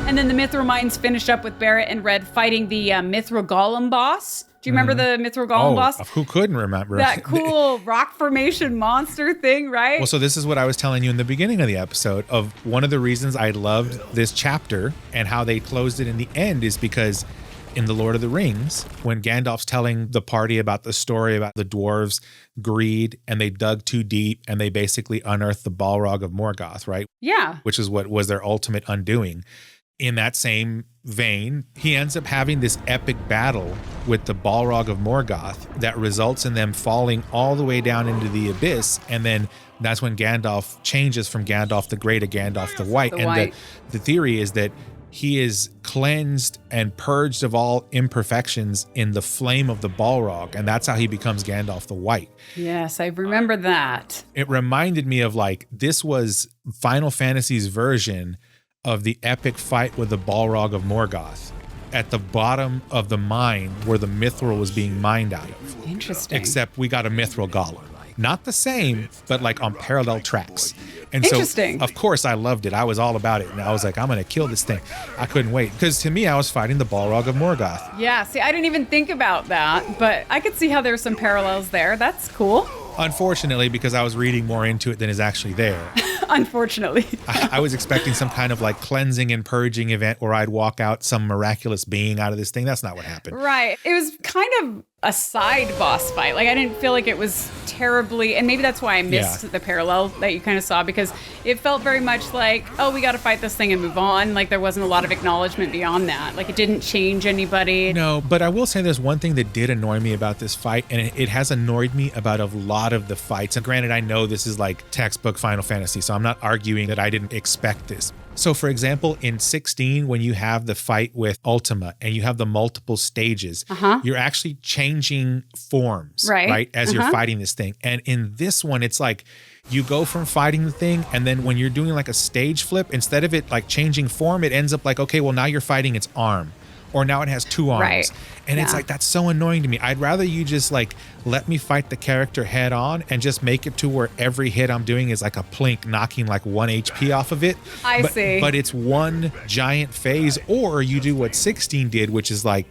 And then the Mythril Mines finish up with Barrett and Red fighting the Mythril Golem Boss. Do you remember the Mythril Golem Boss? Who couldn't remember? That cool rock formation monster thing, right? Well, so this is what I was telling you in the beginning of the episode of one of the reasons I loved this chapter and how they closed it in the end is because in The Lord of the Rings, when Gandalf's telling the party about the story about the dwarves' greed and they dug too deep and they basically unearthed the Balrog of Morgoth, right? Yeah. Which is what was their ultimate undoing. In that same vein, he ends up having this epic battle with the Balrog of Morgoth that results in them falling all the way down into the abyss. And then that's when Gandalf changes from Gandalf the Grey to Gandalf the White. The theory is that he is cleansed and purged of all imperfections in the flame of the Balrog. And that's how he becomes Gandalf the White. Yes, I remember that. It reminded me of like, this was Final Fantasy's version of the epic fight with the Balrog of Morgoth at the bottom of the mine where the Mythril was being mined out of. Interesting. Except we got a Mythril Golem. Not the same, but like on parallel tracks. And Interesting. So, of course, I loved it. I was all about it. And I was like, I'm going to kill this thing. I couldn't wait. Because to me, I was fighting the Balrog of Morgoth. Yeah, see, I didn't even think about that, but I could see how there's some parallels there. That's cool. Unfortunately, because I was reading more into it than is actually there. Unfortunately. I was expecting some kind of like cleansing and purging event where I'd walk out some miraculous being out of this thing. That's not what happened. Right. It was kind of a side boss fight. Like, I didn't feel like it was terribly, and maybe that's why I missed the parallel that you kind of saw, because it felt very much like, oh, we got to fight this thing and move on. Like, there wasn't a lot of acknowledgement beyond that. Like, it didn't change anybody. No, but I will say there's one thing that did annoy me about this fight, and it has annoyed me about a lot of the fights. And granted, I know this is like textbook Final Fantasy, so I'm not arguing that I didn't expect this. So for example, in 16, when you have the fight with Ultima and you have the multiple stages, you're actually changing forms, right? As you're fighting this thing. And in this one, it's like you go from fighting the thing, and then when you're doing like a stage flip, instead of it like changing form, it ends up like, okay, well now you're fighting its arm. Or now it has two arms. Right. And it's like, that's so annoying to me. I'd rather you just like, let me fight the character head on and just make it to where every hit I'm doing is like a plink knocking like 1 HP off of it. I see. But it's one giant phase. Or you do what 16 did, which is like,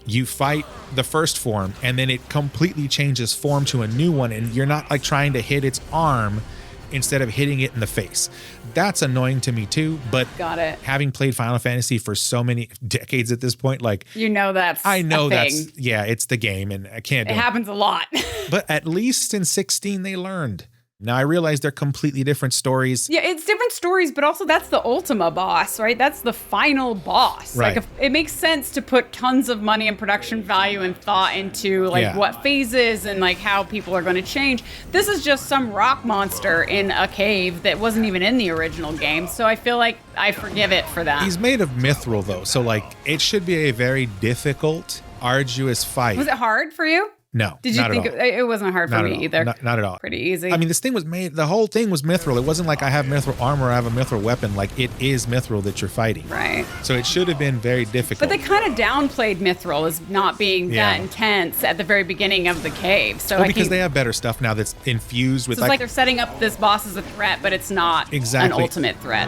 you fight the first form and then it completely changes form to a new one. And you're not like trying to hit its arm instead of hitting it in the face. That's annoying to me too, but got it. Having played Final Fantasy for so many decades at this point, like, you know, that's I know a that's thing. Yeah, it's the game and I can't do it. Happens a lot. But at least in 16 they learned. Now I realize they're completely different stories. Yeah, it's different stories, but also that's the Ultima boss, right? That's the final boss. Right. Like, it makes sense to put tons of money and production value and thought into like what phases and like how people are going to change. This is just some rock monster in a cave that wasn't even in the original game. So I feel like I forgive it for that. He's made of Mythril though, so like it should be a very difficult, arduous fight. Was it hard for you? No. Did you think it wasn't hard for me either? Not at all. Pretty easy. I mean, this thing was made, the whole thing was Mythril. It wasn't like I have Mythril armor, I have a Mythril weapon. Like, it is Mythril that you're fighting. Right. So it should have been very difficult. But they kind of downplayed Mythril as not being that intense at the very beginning of the cave. So because they have better stuff now that's infused with it's like they're setting up this boss as a threat, but it's not an ultimate threat.